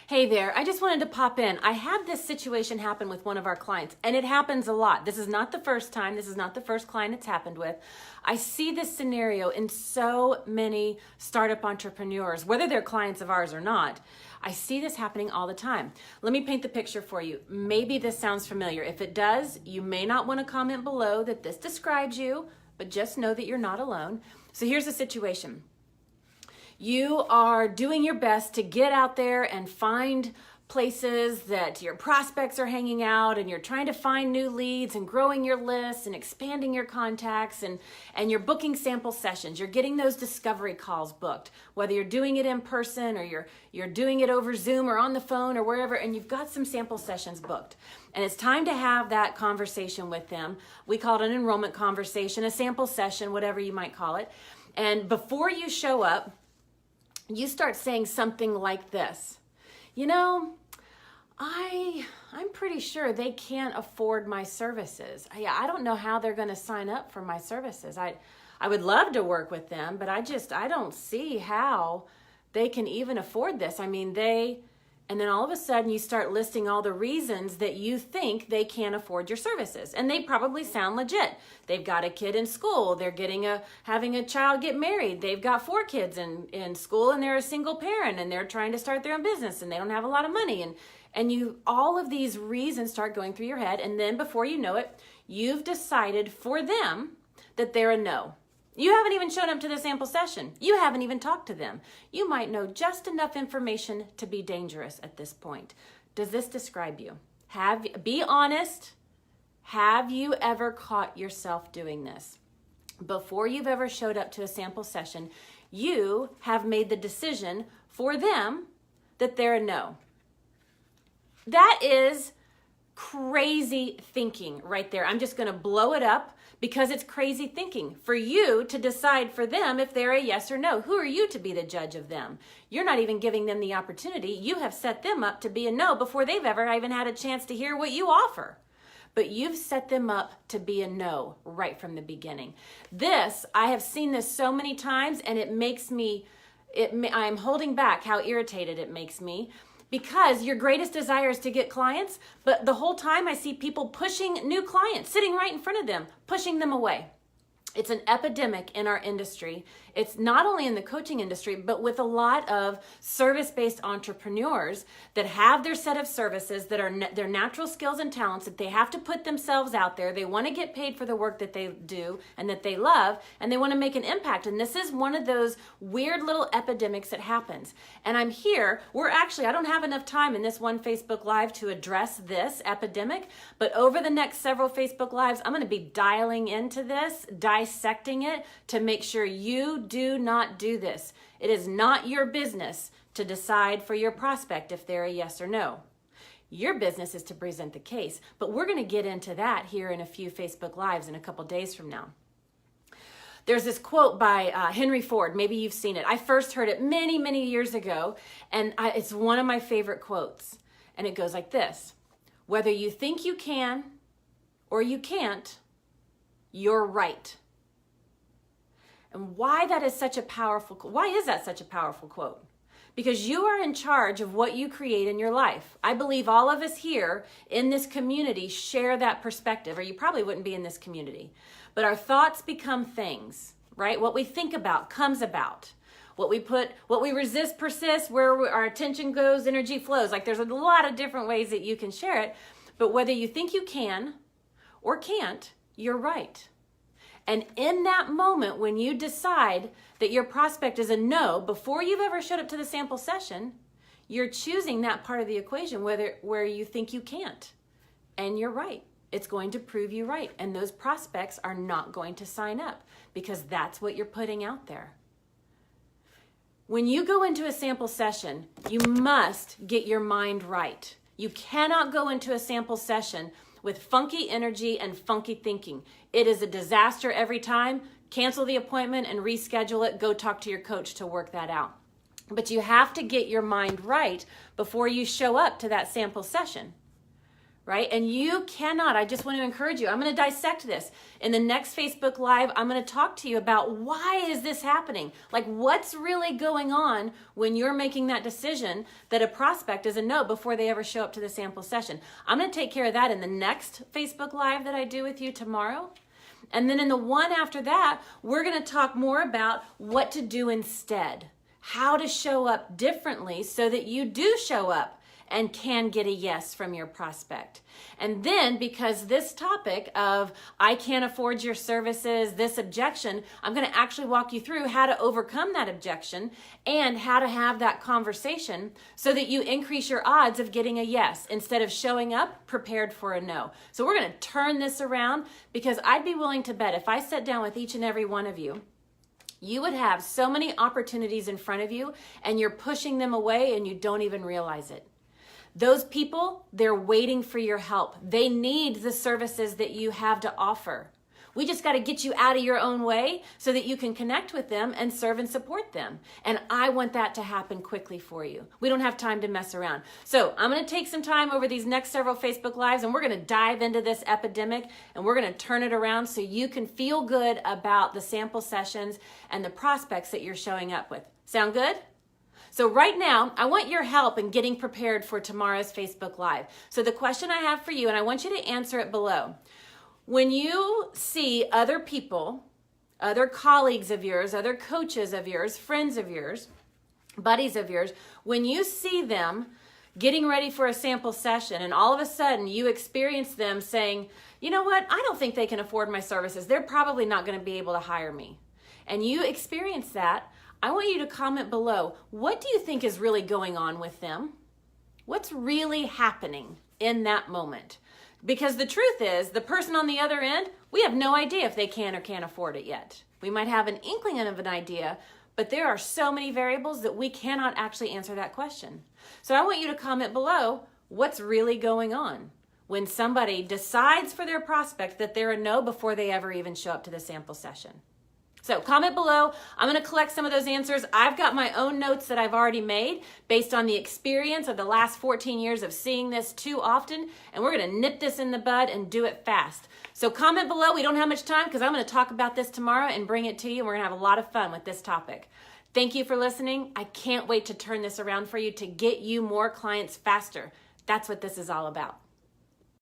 Hey there, I just wanted to pop in. I had this situation happen with one of our clients, and it happens a lot. This is not the first time. This is not the first client it's happened with. I see this scenario in so many startup entrepreneurs, whether they're clients of ours or not. I see this happening all the time. Let me paint the picture for you. Maybe this sounds familiar. If it does, you may not want to comment below that this describes you, but just know that you're not alone. So here's the situation. You are doing your best to get out there and find places that your prospects are hanging out, and you're trying to find new leads and growing your lists and expanding your contacts, and you're booking sample sessions. You're getting those discovery calls booked, whether you're doing it in person or you're doing it over Zoom or on the phone or wherever, and you've got some sample sessions booked. And it's time to have that conversation with them. We call it an enrollment conversation, a sample session, whatever you might call it. And before you show up, you start saying something like this. You know, I'm pretty sure they can't afford my services. I don't know how they're going to sign up for my services. I would love to work with them, but I don't see how they can even afford this. I mean, and then all of a sudden you start listing all the reasons that you think they can't afford your services. And they probably sound legit. They've got a kid in school. They're having a child get married. They've got 4 kids in school, and they're a single parent, and they're trying to start their own business, and they don't have a lot of money. And all of these reasons start going through your head. And then before you know it, you've decided for them that they're a no. You haven't even shown up to the sample session. You haven't even talked to them. You might know just enough information to be dangerous at this point. Does this describe you? Be honest. Have you ever caught yourself doing this? Before you've ever showed up to a sample session, you have made the decision for them that they're a no. That is crazy thinking right there. I'm just going to blow it up because it's crazy thinking for you to decide for them if they're a yes or no. Who are you to be the judge of them? You're not even giving them the opportunity. You have set them up to be a no before they've ever even had a chance to hear what you offer. But you've set them up to be a no right from the beginning. I have seen this so many times, and it makes me, I'm holding back how irritated it makes me. Because your greatest desire is to get clients, but the whole time I see people pushing new clients, sitting right in front of them, pushing them away. It's an epidemic in our industry. It's not only in the coaching industry, but with a lot of service-based entrepreneurs that have their set of services that are their natural skills and talents, that they have to put themselves out there. They want to get paid for the work that they do and that they love, and they want to make an impact. And this is one of those weird little epidemics that happens. And I'm here. I don't have enough time in this one Facebook Live to address this epidemic, but over the next several Facebook Lives, I'm going to be dialing into this, dissecting it to make sure you do not do this. It is not your business to decide for your prospect if they're a yes or no. Your business is to present the case, but we're going to get into that here in a few Facebook Lives in a couple days from now. There's this quote by Henry Ford. Maybe you've seen it. I first heard it many, many years ago, and it's one of my favorite quotes. And it goes like this: whether you think you can or you can't, you're right. And why is that such a powerful quote? Because you are in charge of what you create in your life. I believe all of us here in this community share that perspective, or you probably wouldn't be in this community. But our thoughts become things, right? What we think about comes about. What we resist persists. Where our attention goes, energy flows. Like, there's a lot of different ways that you can share it. But whether you think you can or can't, you're right. And in that moment, when you decide that your prospect is a no, before you've ever showed up to the sample session, you're choosing that part of the equation where you think you can't. And you're right. It's going to prove you right. And those prospects are not going to sign up because that's what you're putting out there. When you go into a sample session, you must get your mind right. You cannot go into a sample session with funky energy and funky thinking. It is a disaster every time. Cancel the appointment and reschedule it. Go talk to your coach to work that out. But you have to get your mind right before you show up to that sample session, right? And you cannot, I just want to encourage you, I'm going to dissect this. In the next Facebook Live, I'm going to talk to you about why is this happening? Like what's really going on when you're making that decision that a prospect is a no before they ever show up to the sample session. I'm going to take care of that in the next Facebook Live that I do with you tomorrow. And then in the one after that, we're going to talk more about what to do instead, how to show up differently so that you do show up and can get a yes from your prospect. And then because this topic of I can't afford your services, this objection, I'm going to actually walk you through how to overcome that objection and how to have that conversation so that you increase your odds of getting a yes instead of showing up prepared for a no. So we're going to turn this around because I'd be willing to bet if I sat down with each and every one of you, you would have so many opportunities in front of you and you're pushing them away and you don't even realize it. Those people, they're waiting for your help. They need the services that you have to offer. We just got to get you out of your own way so that you can connect with them and serve and support them. And I want that to happen quickly for you. We don't have time to mess around. So I'm going to take some time over these next several Facebook Lives and we're going to dive into this epidemic and we're going to turn it around so you can feel good about the sample sessions and the prospects that you're showing up with. Sound good? So right now, I want your help in getting prepared for tomorrow's Facebook Live. So the question I have for you, and I want you to answer it below. When you see other people, other colleagues of yours, other coaches of yours, friends of yours, buddies of yours, when you see them getting ready for a sample session and all of a sudden you experience them saying, you know what, I don't think they can afford my services. They're probably not going to be able to hire me. And you experience that, I want you to comment below, what do you think is really going on with them? What's really happening in that moment? Because the truth is, the person on the other end, we have no idea if they can or can't afford it yet. We might have an inkling of an idea, but there are so many variables that we cannot actually answer that question. So I want you to comment below, what's really going on when somebody decides for their prospect that they're a no before they ever even show up to the sample session. So comment below. I'm going to collect some of those answers. I've got my own notes that I've already made based on the experience of the last 14 years of seeing this too often, and we're going to nip this in the bud and do it fast. So comment below. We don't have much time because I'm going to talk about this tomorrow and bring it to you, and we're going to have a lot of fun with this topic. Thank you for listening. I can't wait to turn this around for you to get you more clients faster. That's what this is all about.